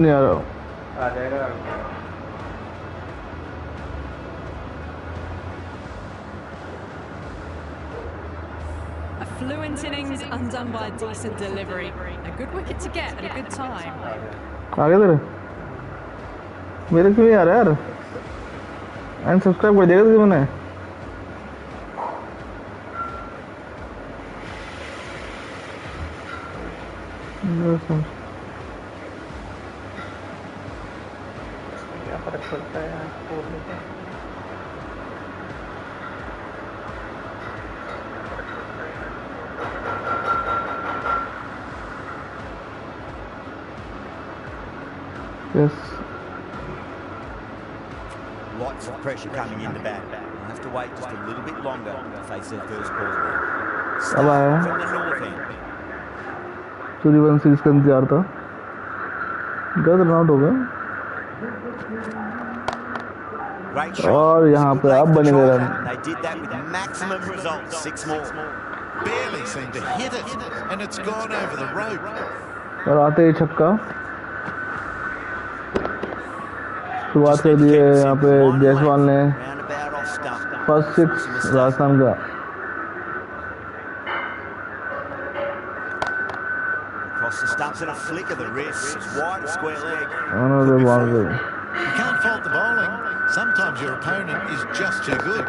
नहीं आ रहा आ जाएगा। A fluent innings undone by a decent delivery. A good wicket to get at a good time. आगे तेरे मेरे क्यों नहीं आ रहा यार एंड सब्सक्राइब कर देगा तुझे मैंने क्या फर्क पड़ता है यार स्कोर में क्या? Yes. Lots of pressure coming in the bat. They'll have to wait just a little bit longer to face their first ball. Start from the north end. Suryavanshi इसका इंतजार था गलत रन आउट हो गया और यहाँ पे आप बने गए run They did that with maximum results. 6 more. Barely seemed to hit it, and it's gone over the rope. और आते ही छक्का शुरुआत कर दी है यहाँ पे जायसवाल ने फर्स्ट 6 राजस्थान का Across the stumps and a flick of the wrist. It's wide of square leg. another boundary. You can't fault the bowling. Sometimes your opponent is just too good.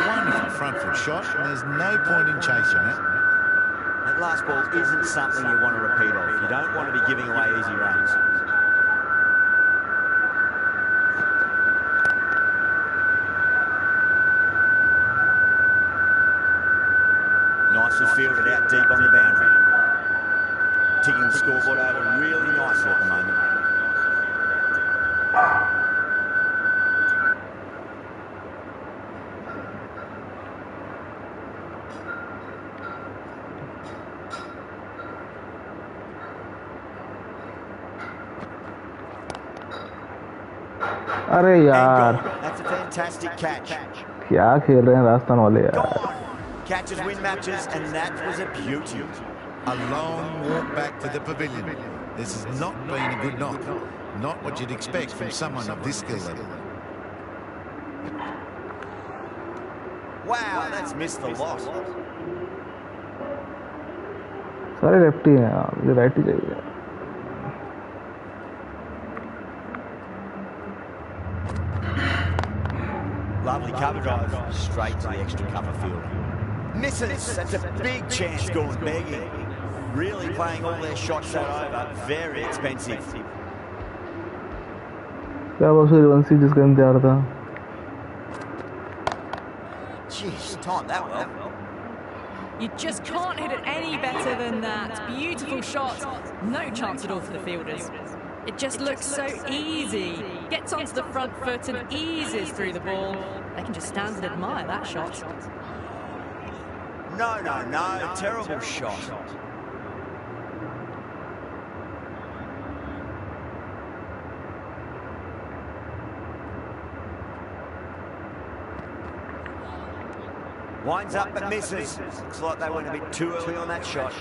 Wonderful front foot shot, and there's no point in chasing it. That last ball isn't something you want to repeat of. You don't want to be giving away easy runs. Nicely fielded out deep on the boundary. Ticking the scoreboard over really nicely at the moment. अरे यार That's a fantastic catch. क्या खेल रहे हैं राजस्थान वाले यार Catches win matches, and that was a beauty. A long walk back to the pavilion. This has not been a good knock. Not what you'd expect from someone of this skill level. Wow, that's missed the lot. सारे lefty हैं यार मुझे right ही चाहिए Lovely cover drive, straight to the extra cover field. Misses, that's a big chance gone begging. Really playing all their shots that over, very expensive. क्या वो सूर्यवंशी जिसका इंतजार था Jeez, timed that well. You just can't hit it any better than that. Beautiful shot. No chance at all for the fielders. It just looks so easy. Gets onto the front foot and eases through the ball. They can just stand and admire that shot. No, terrible shot. Winds up but misses. Looks like they went a bit too early on that shot.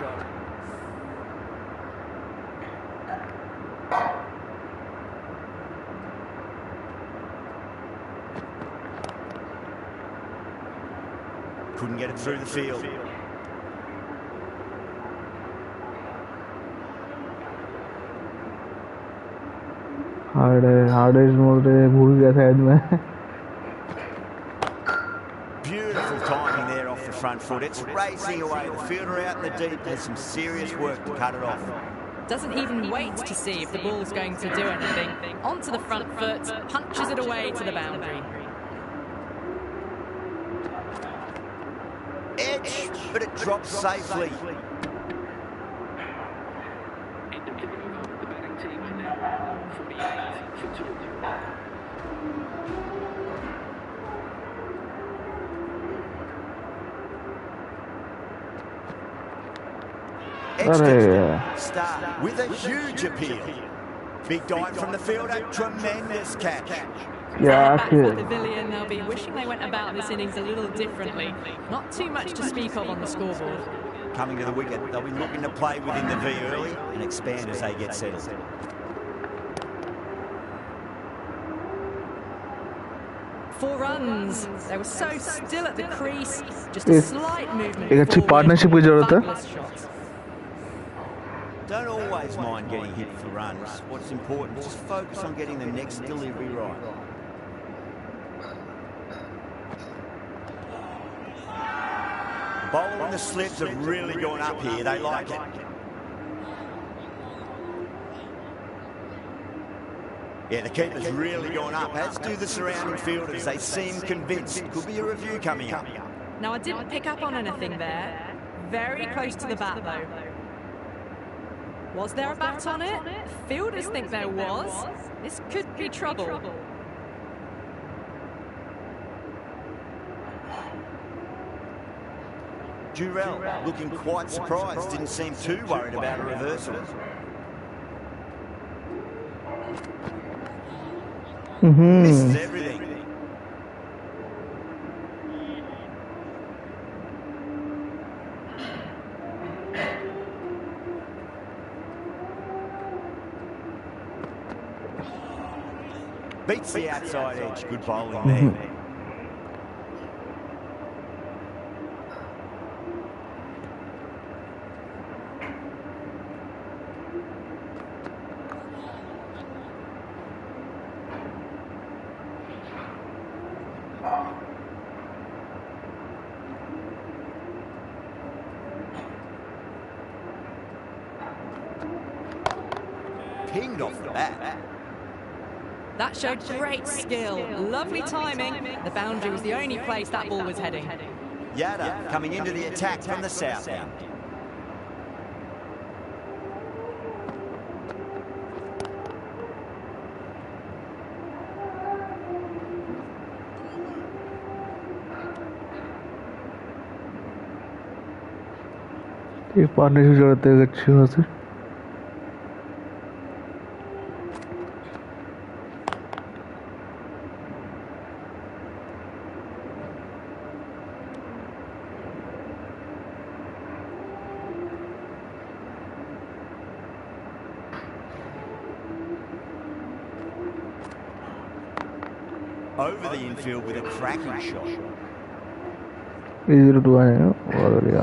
Couldn't get it through the field. Hard edge mode भूल गया शायद मैं Beautiful timing there off the front foot. It's racing away. The fielder out in the deep has some serious work to cut it off. Doesn't even wait to see if the ball's going to do anything. Onto the front foot, punches it away to the boundary. Edge, but it drops safely. Start with a huge appeal. Big dive from the fielder, tremendous catch. Yeah, back to the pavilion, they'll be wishing they went about this innings a little differently. Not too much to speak of on the scoreboard. Coming to the wicket, they'll be looking to play within the V early and expand as they get settled. 4 runs. They were so still at the crease. Just a slight movement एक अच्छी forward. Partnership की जरूरत है. Fabulous shot. Don't always mind getting hit for runs. What's important is just focus on getting the next delivery right. The bowler and the slips have really gone up here. They like it. Yeah, the keeper's really gone up, as do the surrounding fielders. They seem convinced. Could be a review coming up. Now, I didn't pick up on anything there. Very close to the bat, though. Was there a bat on it? Fielders think there was. This could be trouble. Durrell looking quite surprised. Didn't seem too worried about a reversal. Misses everything. Beats the outside edge. Good bowling there. Pinged off the bat. That showed great skill. Lovely timing. The boundary was the only place that ball was heading. Yada coming into the attack from the south end. एक partnership जरूरत है अच्छी हो से. Over the infield with a cracking shot. Easy to do है और बढ़िया.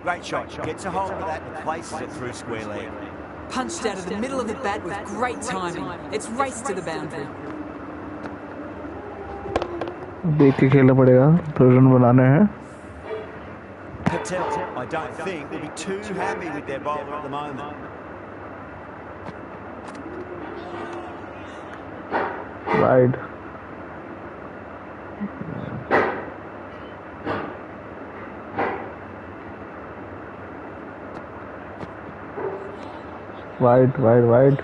Great shot. Gets a hold of that and places it through square leg. Punched out of the middle of the bat with great timing. It's raced to the boundary. देख के खेलना पड़ेगा. तो run बनाने हैं. Patel, I don't think, will be too happy with their bowler at the moment. Right. Wide.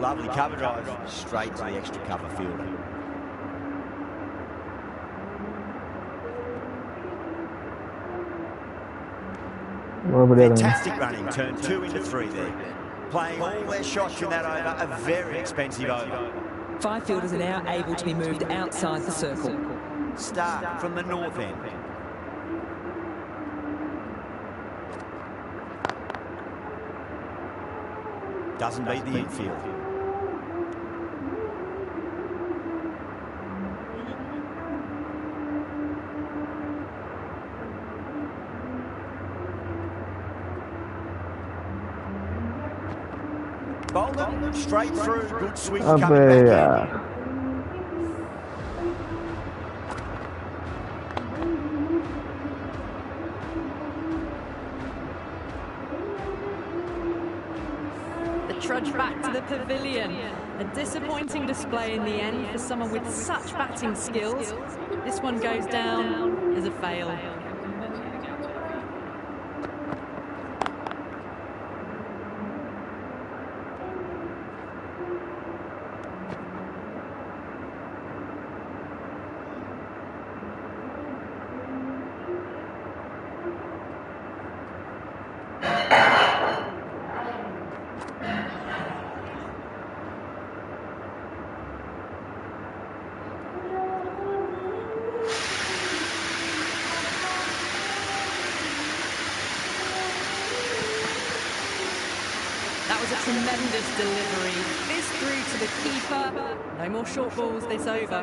Lovely cover drive, straight to the extra cover fielder. Fantastic running, turn 2 into 3 there. Playing all their shots in that over, a very expensive over. 5 fielders are now able to be moved outside the circle. Start from the north end. Doesn't beat the infield. Bowler straight through, good swing coming back in. Trudge back to the pavilion. A disappointing display in the end for someone with such batting skills. This one goes down as a fail. tremendous delivery. This through to the keeper. No more short balls this over.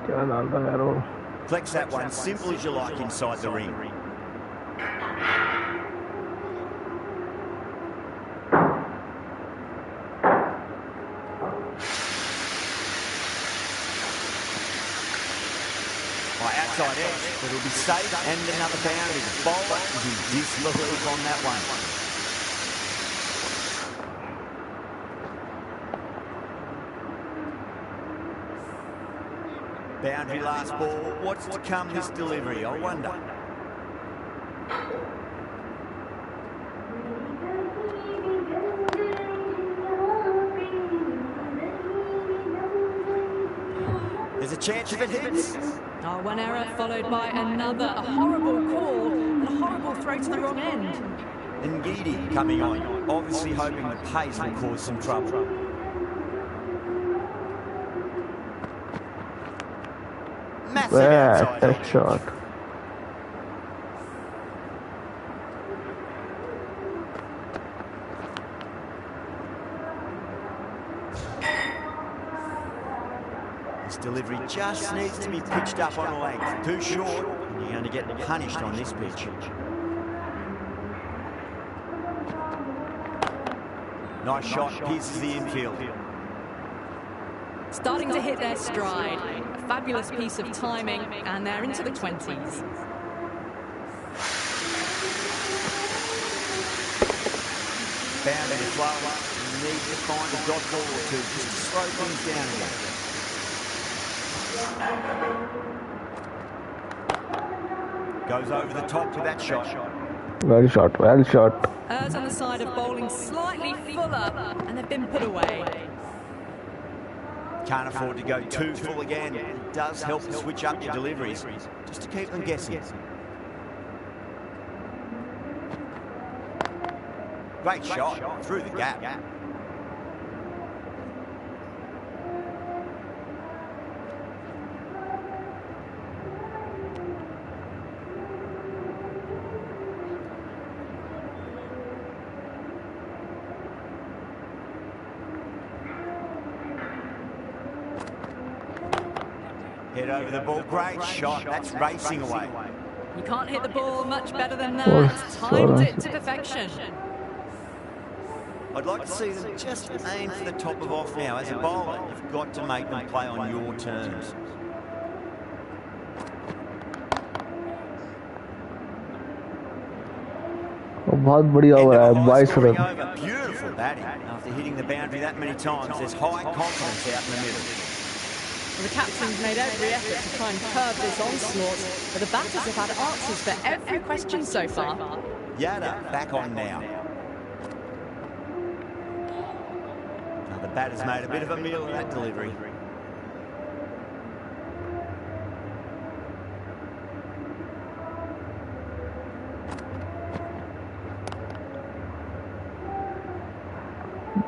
क्या डालता है यार वो? Flex that one, simple as you like inside the ring. Outside edge, but it'll be safe and another boundary. The bowler is in disbelief on that one. Boundary last ball. What's to come this delivery, I wonder. There's a chance if it hits. Oh, one error followed by another. A horrible call and a horrible throw to the wrong end. And Geedy coming on, obviously hoping the pace will cause some trouble. Massive outside edge. Shot. This delivery just needs to be pitched up on a length. Too short, and you're going to get punished on this pitch. Nice shot, pierces the infield. Starting to hit their stride. A fabulous piece of timing, and they're into the 20s. Boundary to flow. You need to find a dot ball or two just to slow things down again. Goes over the top with that shot. Well shot, well shot. Errs on the side of bowling slightly fuller, and they've been put away. Can't afford to go too full again. It does help to switch up your deliveries, just to keep them guessing. Great shot, through the gap. Head over the ball, great shot, that's racing away. You can't hit the ball much better than that. Timed it to perfection. I'd like to see them just aim for the top of off now. As a bowler, you've got to make them play on your terms. बहुत बढ़िया हो रहा है 22 run. Beautiful batting. After hitting the boundary that many times, there's high confidence out in the middle. Well, the captain's made every effort to try and curb this onslaught, but the batters have had answers for every question so far. Yada back on now. Now the batter's made a bit of a meal of that delivery.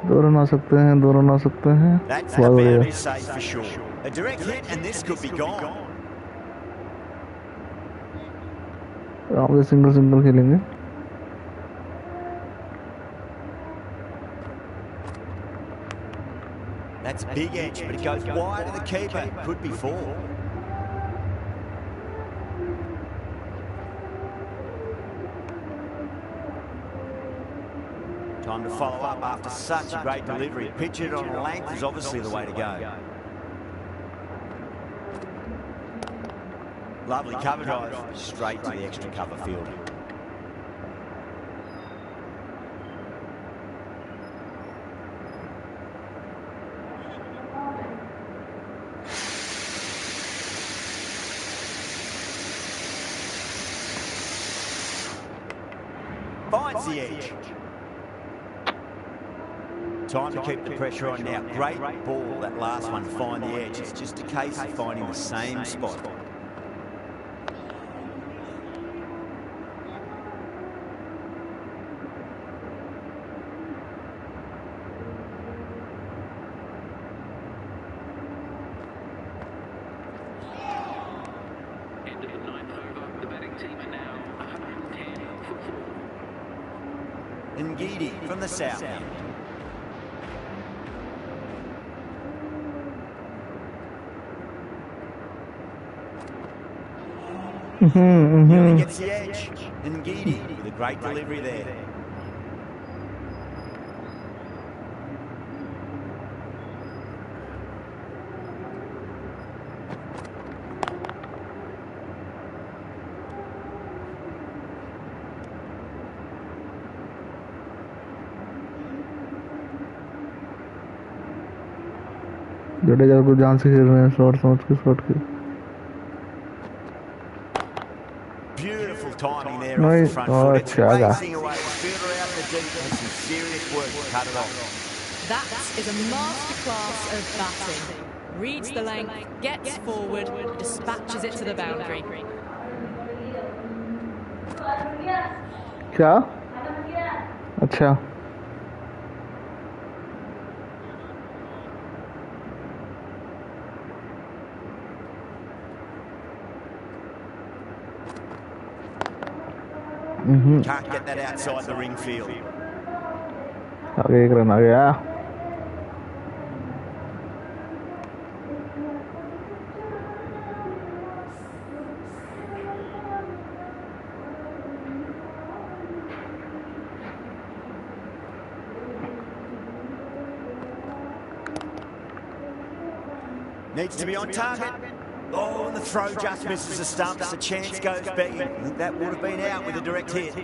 दो run आ सकते हैं, दो run आ सकते हैं. That's the boundary safe for sure. A direct hit and this could be gone. आराम से single single खेलेंगे. That's big edge, but it goes wide of the keeper. Could be four. Time to follow up after such a great delivery. Pitch it on length is obviously the way to go. Lovely cover drive, straight to the extra cover field. Finds the edge. Time to keep the pressure on now. Great ball, that last one, to find the edge. It's just a case of finding the same spot. Ngidi from the south end. Nearly gets the edge. Ngidi with a great delivery there. Jadeja को जान से खेल रहे हैं shot समझ के shot की Beautiful timing there off the front foot. It's racing away. The fielder out in the deep has some serious work to cut it off. That is a masterclass of batting. Reads the length, gets forward, dispatches it to the boundary. क्या अच्छा Can't get that outside the ring field. आगे एक run आ गया Needs to be on target. Oh, and the throw just misses the stumps. The chance goes begging. I think that would have been out with a direct hit.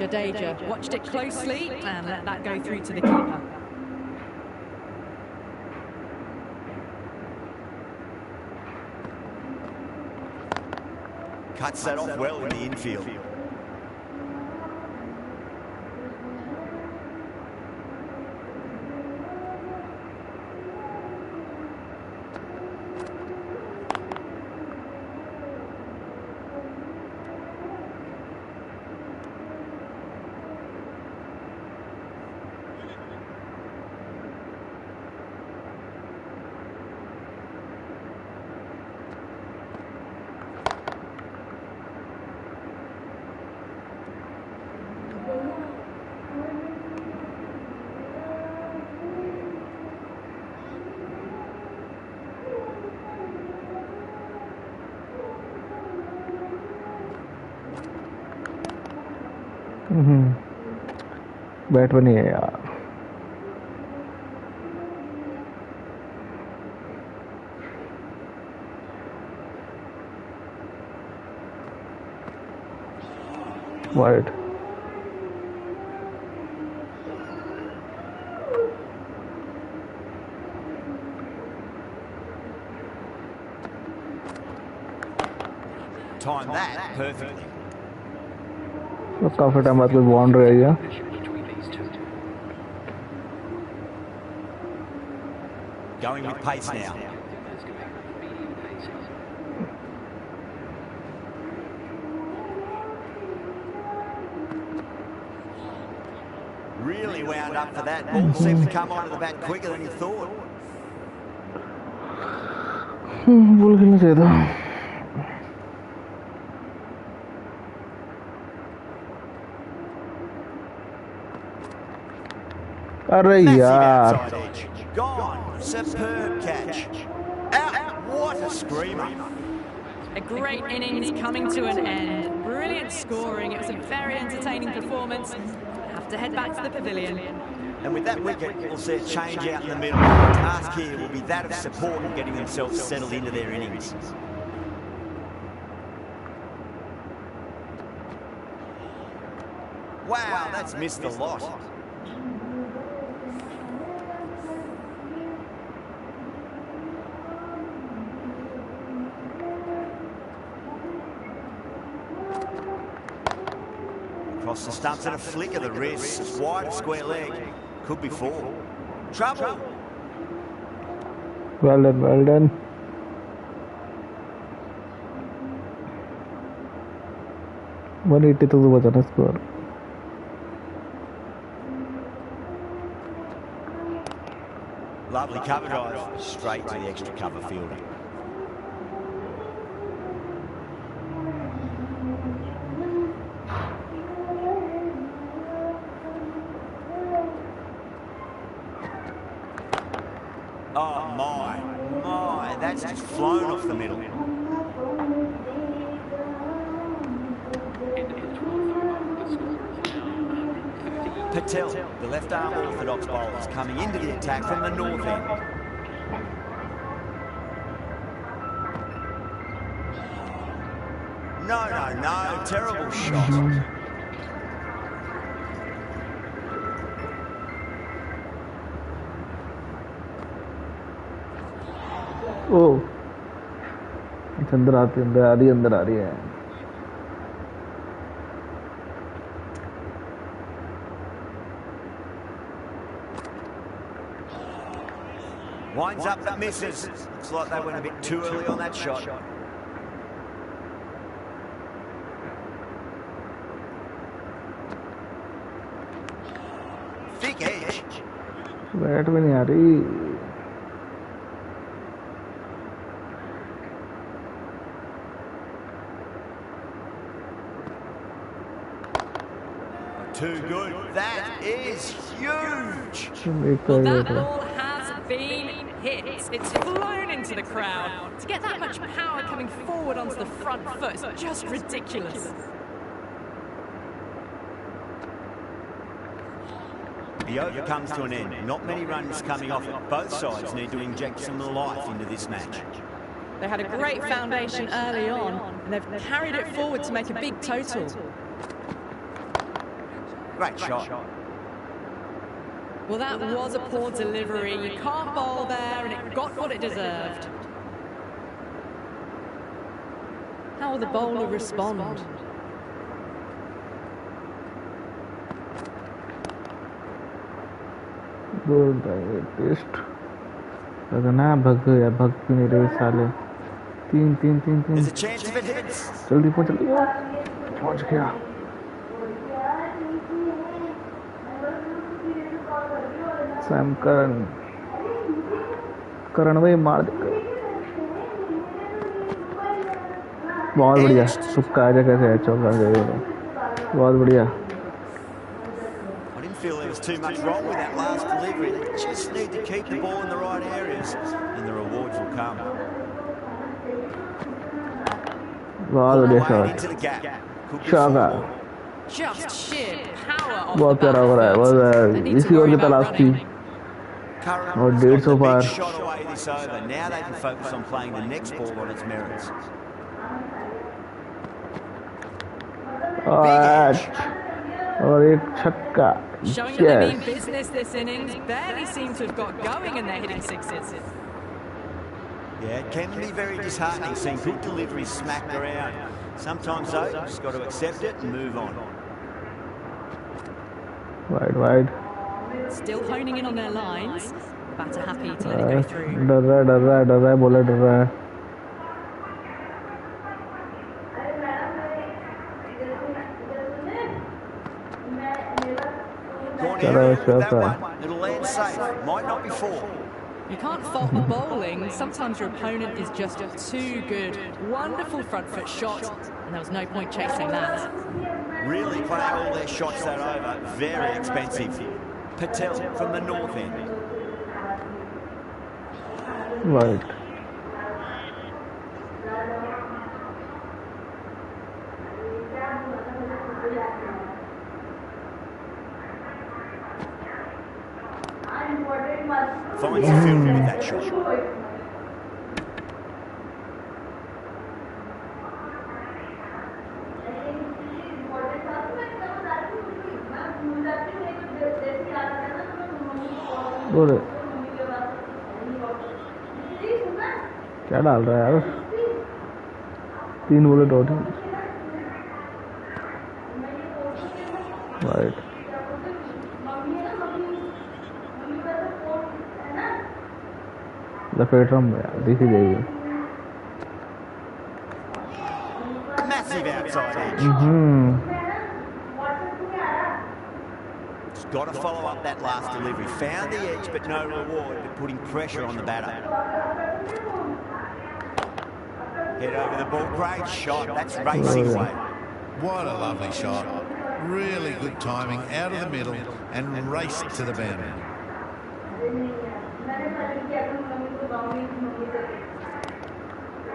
Jadeja watched it closely and let that go through to the keeper. Cuts that off well in the infield. Bat में नहीं है यार wide Time that perfectly. तो काफी time बाद कोई boundary आई है Going with pace now. Really wound up for that. Ball seemed to come onto the bat quicker than he thought. Ball खेलना चाहिए था अरे यार Gone. Superb catch. Out. What a screamer. A great innings coming to an end. Brilliant scoring. It was a very entertaining performance. Have to head back to the pavilion. And with that wicket, we'll see a change out in the middle. The task here will be that of support and getting themselves settled into their innings. Wow, that's missed a lot. Across Across the stumps and a flick of the wrist. It's wide, a square leg. Could be 4. Trouble. Well done, well done. $182 was on a score. Lovely cover drive. Straight to the extra cover fielder. Oh my, that's just flown off the middle. Patel, the left-arm orthodox bowler, is coming into the attack from the north end. No, terrible shot. Oh, अंदर आ रही है. Winds up but misses. Looks like they went a bit too early on that shot. Thick edge. Bat में नहीं आ रही. Too good. That is huge. Well, that ball has been hit. It's flown into the crowd. To get that much power coming forward onto the front foot is just ridiculous. The over comes to an end. Not many runs coming off it. Both sides need to inject some life into this match. They had a great foundation early on, and they've carried it forward to make a big total. Great shot. Well, that was a poor delivery. You can't bowl there, and it got what it deserved. How will the bowler respond? Good test. लगना भग गया, भग भी नहीं रहे साले. 3. There's a chance if it hits. जल्दी पहुंच गया. सैम करण भाई मार दे. बहुत बढ़िया. सुक्का आ जा कैसे चौका गए. बहुत बढ़िया. I didn't feel there was too much wrong with that last delivery. They just need to keep the ball in the right areas and the rewards will come. बहुत बढ़िया shot. शागा. Just sheer power off बहुत the प्यारा हो रहा है. बहुत इसी over की तलाश थी. और 150 पार. Shot away this over. Now they can focus on playing the next ball on its merits. और एक छक्का. Showing that they mean business this innings. Barely seem to have got going and they're hitting sixes. Yeah, it can be very disheartening seeing good deliveries smacked around. Sometimes though, you've just got to accept it and move on. Wide. Still honing in on their lines. The batter happy to let it go through. डर रहा है. Bowler डर रहा है. It'll land safe. Might not be 4. You can't fault the bowling. Sometimes your opponent is just too good. Wonderful front foot shot, and there was no point chasing that. Really playing all their shots that over. Very expensive. Patel from the north end. Right. Finds the fielder with that shot. बोले क्या डाल रहा है यार. 3 बोले dot. Right. लपेट रहा हूँ मैं, देखी जाएगी. Massive outside edge. Just got to follow up that last delivery. Found the edge, but no reward, but putting pressure on the batter. Head over the ball. Great shot. That's racing away. What a lovely shot. Really good timing out of the middle and raced to the boundary.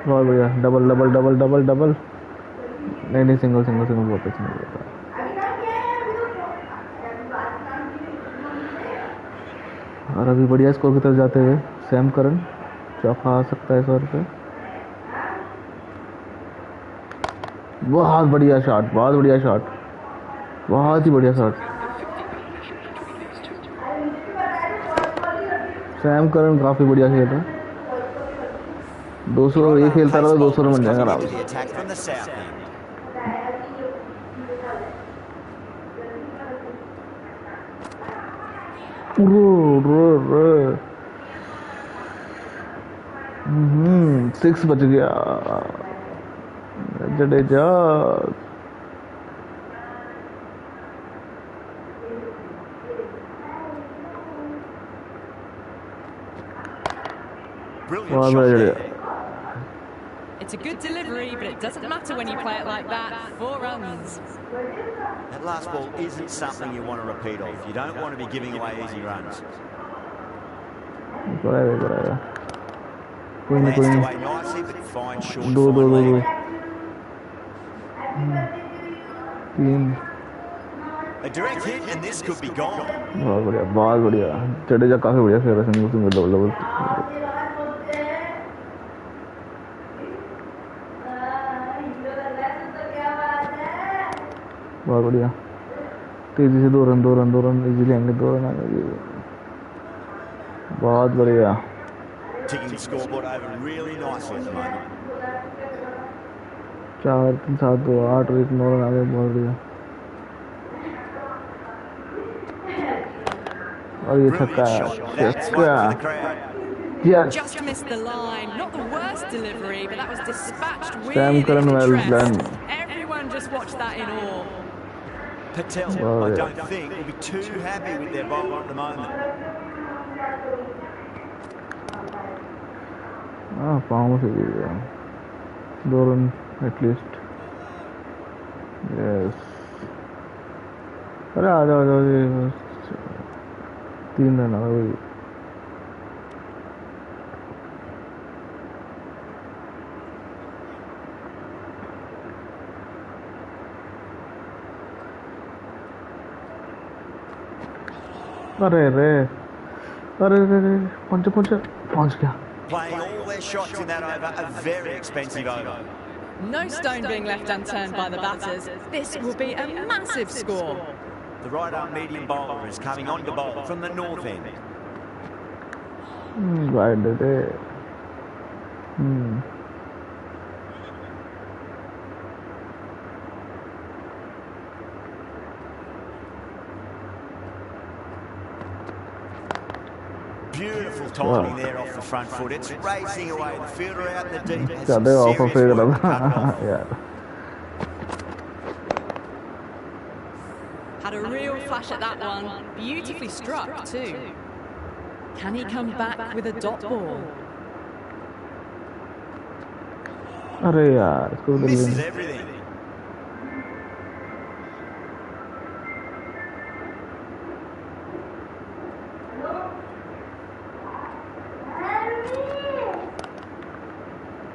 बहुत बढ़िया. Double double double double double. नहीं single single single बहुत अच्छा नहीं होता. और अभी बढ़िया स्कोर की तरफ जाते हुए सैम करन चौका आ सकता है 100 रुपये. बहुत बढ़िया शॉट, बहुत बढ़िया शॉट, बहुत ही बढ़िया शॉट. सैम करन काफी बढ़िया खेल रहा है. 200 ये खेलता रहा तो 200 रन बन जाएगा आराम से. सिक्स बच गया. Jadeja Brilliant shot there. It's a good delivery, but it doesn't matter when you play it like that. 4 runs. That last ball isn't something you want to repeat of. You don't want to be giving away easy runs. कराएगा. कोई Lands नहीं. away nicely, but fine short दो fine leg. 3. A direct hit and this could be gone. बहुत बढ़िया, बहुत बढ़िया. जडेजा काफी बढ़िया खेल रहा है. Single single double double. बहुत बढ़िया. तेजी से 2 रन इजीली आएंगे. 2 रन आएंगे. बहुत बढ़िया. Ticking the scoreboard over really nicely at the moment. 4 3 7 2 8 और 9 रन आ गए. बहुत बढ़िया. और ये छक्का. Just missed the line. Not the worst delivery, but that was dispatched with Sam Curran, well interest. done. Everyone just watched that in awe. Patel, I don't think, will be too happy with their bowler at the moment. पाँव से गिर गया. 2 run at least. Yes. अरे आ जाओ 3 run आ गए. अरे रे पहुंच गया. Playing all their shots in that over, a very expensive over. No stone being left unturned by the batters. This will be a massive score. The right-arm medium bowler is coming on to bowl from the north end. Right there. Beautiful timing there off the front foot. It's racing away. The fielder out in the deep. Has ज़्यादा some of serious हो work to cut it गया off. यार. Had a real flash at that one. Beautifully struck too. Can he come back with a dot ball? अरे यार इसको तो Misses everything.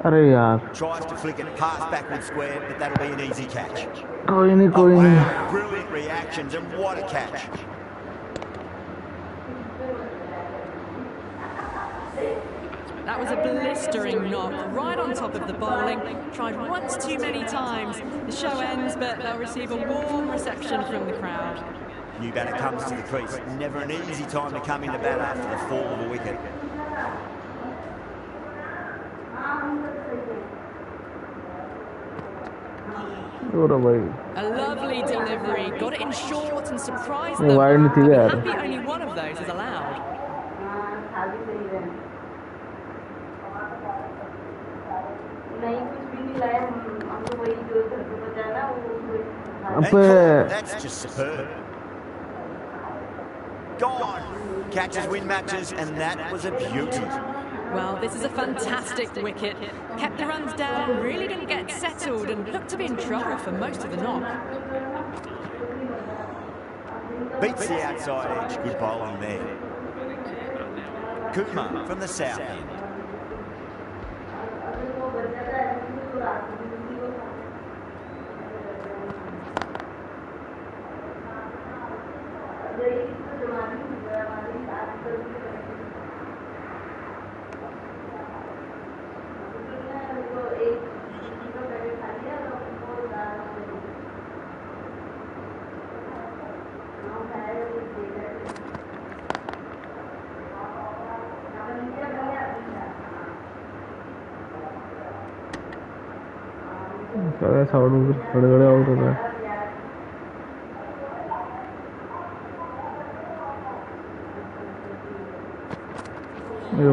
अरे यार. Tries to flick it past backward square, but that'll be an easy catch. कोई नहीं. Wow, brilliant reactions and what a catch. That was a blistering knock right on top of the bowling. Tried once too many times. The show ends, but they'll receive a warm reception from the crowd. New batter comes to the crease. Never an easy time to come into bat after the fall of a wicket. भाई. A lovely lovely delivery. Got it in short and surprised ये them. Wide नहीं थी I'd be यार. happy only one of those is allowed. That's just superb. Gone. Catches win matches, and that was a beauty. Well, this is a fantastic wicket. Kept the runs down, really didn't get settled, and looked to be in trouble for most of the knock. Beats the outside edge. Good bowling there. Kumar from the south end. ऐसा खड़े out हो रहा है.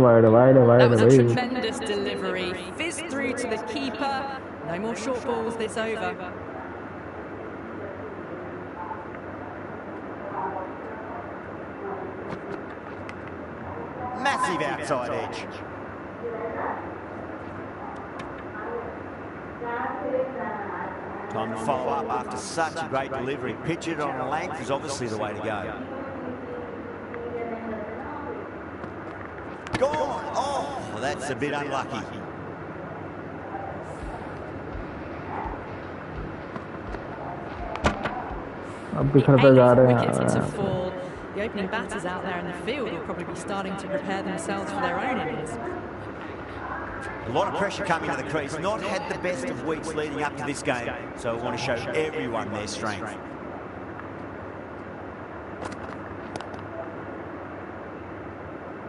Wide. That was a tremendous delivery. Fizzed through to the keeper. No more short balls this over. Massive outside edge. Time to follow up after such a great delivery. Pitch it on a length is obviously the way to go. Gone! Oh, that's a bit unlucky. अब बिखरते जा रहे Wickets हैं. to fall. The opening batters out there in the field will probably be starting to prepare themselves for their own innings. A lot of pressure coming to the crease. Not had the best of weeks leading up to this game, so I want to show everyone their strength.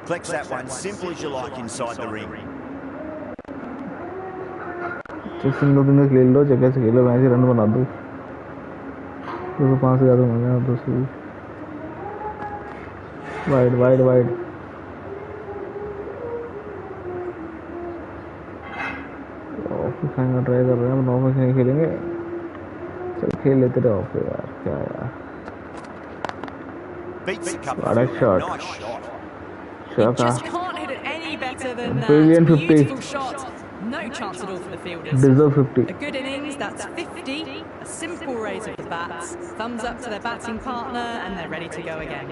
Flex that one simple as you like inside the ring. Single दिन खेल लो, जगह से खेलो, वैसे run बना दो. 205 से ज़्यादा मजा आता है. वाइड. ऑफ खाने ट्राई कर रहे हैं. हम 9 में नहीं खेलेंगे. चल खेल लेते रहे ऑफ यार. क्या यार. बड़ा shot. You just can't hit it any better than that. Brilliant 50. Beautiful shot. No chance at all for the fielders. Deserve 50. A good innings, that's 50. A simple raise of the bats. Thumbs up to their batting partner, and they're ready to go again.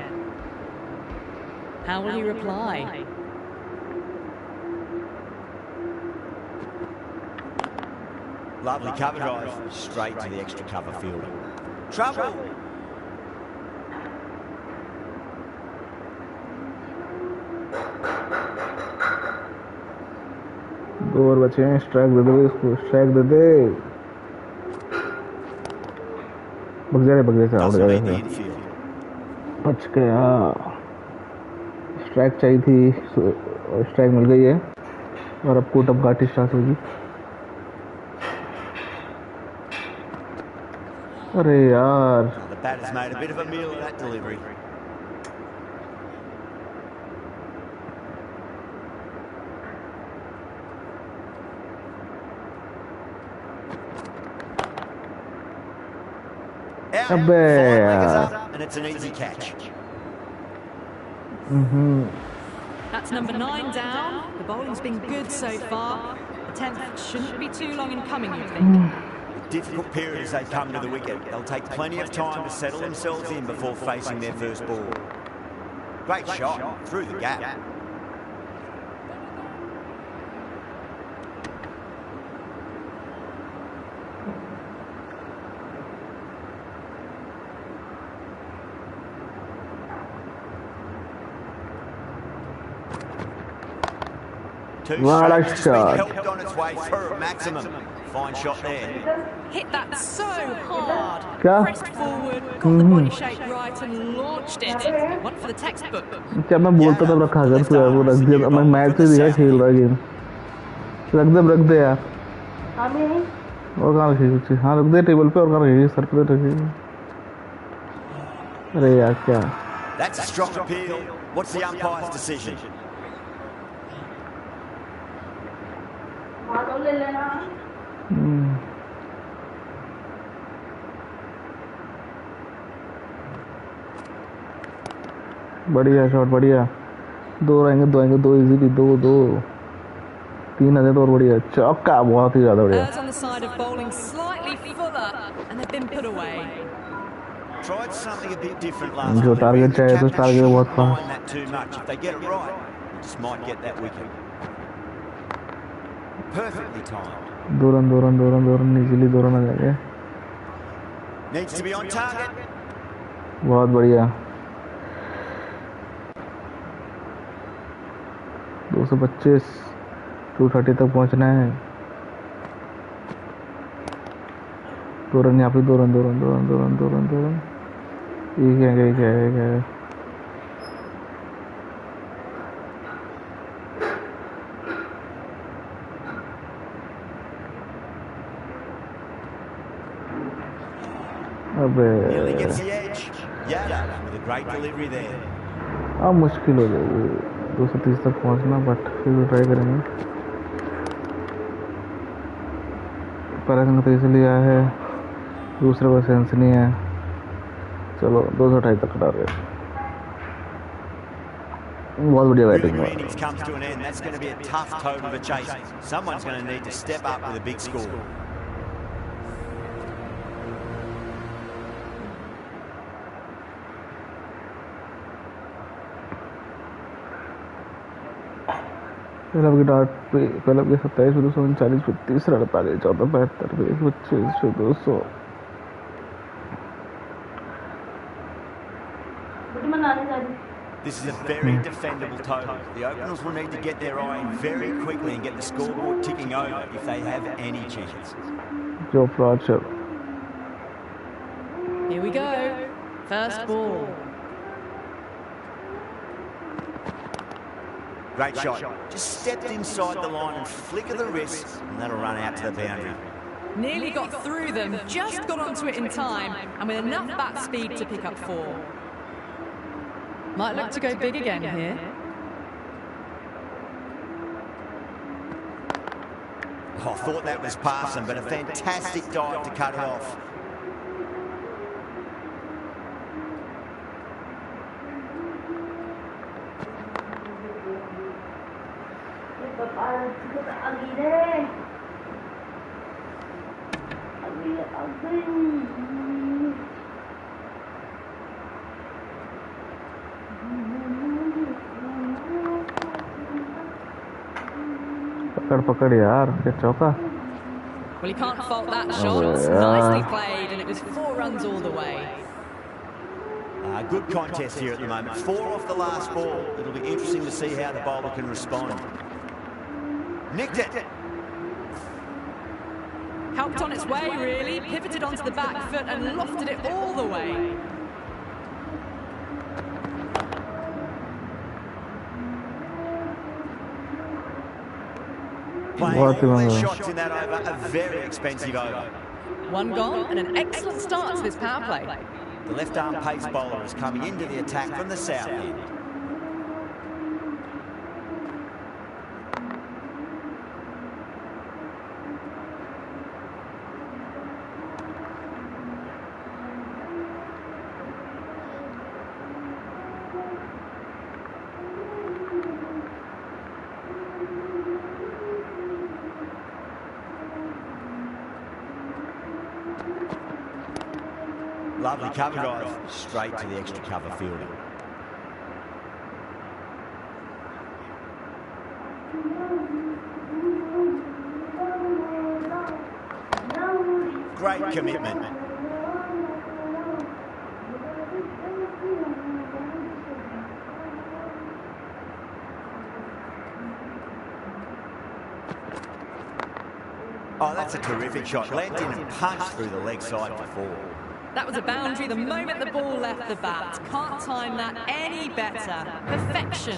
How will he reply? Lovely cover drive, straight to the extra cover fielder. Trouble! दो over बचे हैं. Strike दे दे इसको. Strike दे दे. Bug जा out गया. बच गया. Strike चाहिए थी और स्ट्राइक मिल गई है. और अब कोट अप घाटी स्टार्ट होगी. अरे यार. The batter's made a bit of a meal of that delivery. अबे यार. And it's an easy catch. That's number 9 down. The bowling's been good so far. The 10th shouldn't be too long in coming, you'd think. Difficult period as they come to the wicket. They'll take plenty of time to settle themselves in before facing their first ball. Great shot through the gap. What a shot. Helped on its way through maximum. Fine shot there. Hit that so hard. क्या? Pressed forward, got the body shape right and launched it. One for the textbook. जब मैं बोलता तब रखा कर तू यार. वो रख दिया. मैं मैच से दिखा खेल रहा गेम. रख दे यार. और कहाँ रखेगी? हाँ रख दे टेबल पे, और कहाँ रखेगी? सर पे रखेगी। अरे यार क्या? That's a strong appeal. What's the umpire's decision? बढ़िया शॉट, बढ़िया। 2 आएंगे, 2 आएंगे, 2 इजीली, 2 2 3 आ जाए तो और बढ़िया। चौका, बहुत ही ज्यादा बढ़िया। Errs on the side of bowling slightly fuller, and they've been put away. Tried something a bit different last जो week. टारगेट The चाहिए तो captain टारगेट बहुत shouldn't fast. mind that too much. If they get it right, they just might get that wicket. Perfectly timed. 2 run, 2 run, 2 run, 2 run, easily 2 run आ जाएंगे। Needs to be on target. बहुत बढ़िया। 225, 230 तक पहुंचना है। 2 run यहाँ पे, 2 run, 2 run, 2 run, 2 run, 2 run, 2 run. एक है। अबे Nearly gets the edge. Yada with a great delivery there. अब मुश्किल हो जाएगी 230 तक पहुंचना, बट फिर भी ट्राई करेंगे। पहला तो इसलिए आया है, दूसरे को सेंस नहीं है। चलो 228 तक कटा रहे। बहुत बढ़िया बैटिंग Brilliant है। innings comes to an end. That's going to be a tough total to chase. Someone's going to need to step up with a big score. पहला विकेट 8 पे, पहला विकेट 27 पे 239 पे 30 रन पा गए। 14 पे 25 पे 200। This is a very defendable total. The openers will need to get their eye in very quickly and get the scoreboard ticking over if they have any chance. जो फ्रॉचर। Here we go. First ball. Great shot. Just stepped inside the line and flick of the wrist, and that'll run out to the boundary. Nearly got through them, just got onto it in time, and with enough bat speed to pick up 4. Might look to go big again here. Oh, I thought that was passing, but a fantastic dive to cut it off. पकड़ यार, क्या चौका। Well, you can't fault that shot. Nicely played, and it was 4 runs all the way. Good contest here at the moment. 4 off the last ball. It'll be interesting to see how the bowler can respond. Nicked it. Helped on its way, really. Pivoted onto the back foot and lofted it all the way. Playing all their shots in that over, a very expensive over. 1 gone, and an excellent start to this power play. The left-arm pace bowler is coming into the attack from the south end. Lovely cover drive, straight to the extra cover fielding. Great commitment. Oh, that's a terrific shot. Leant in and punched through the leg side for 4. That was a boundary the moment the ball left the bat. Can't time that any better. Perfection.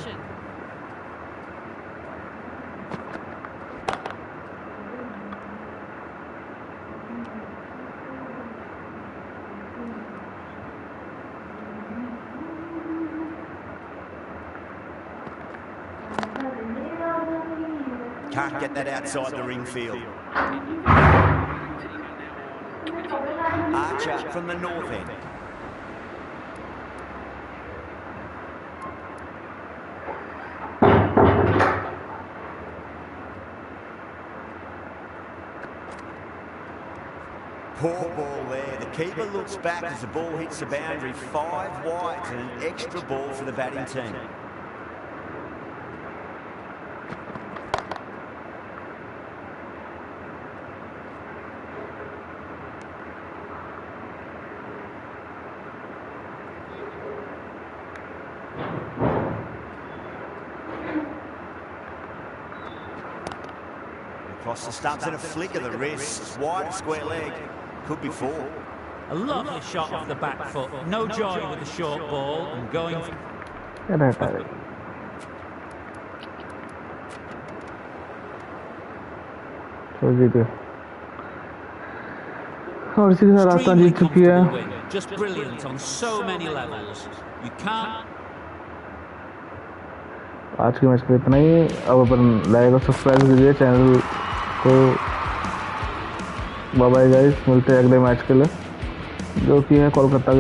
Can't get that outside the ring field. Archer from the north end. Poor ball there. The keeper looks back as the ball hits the boundary. 5 wides and an extra ball for the batting team. Across the stumps and a flick of the wrist. Wide square leg. Could be 4. A lovely shot off the back foot. No joy with the short ball and going. रहता है तो जीते और इसी के साथ राजस्थान जीत चुकी है. Just brilliant on so many levels. You can't. आज के मैच का इतना ही. अब अपन लाइक और सब्सक्राइब कीजिए चैनल को. बाय बाय गाइस, मिलते हैं अगले मैच के लिए जो कि है कोलकाता के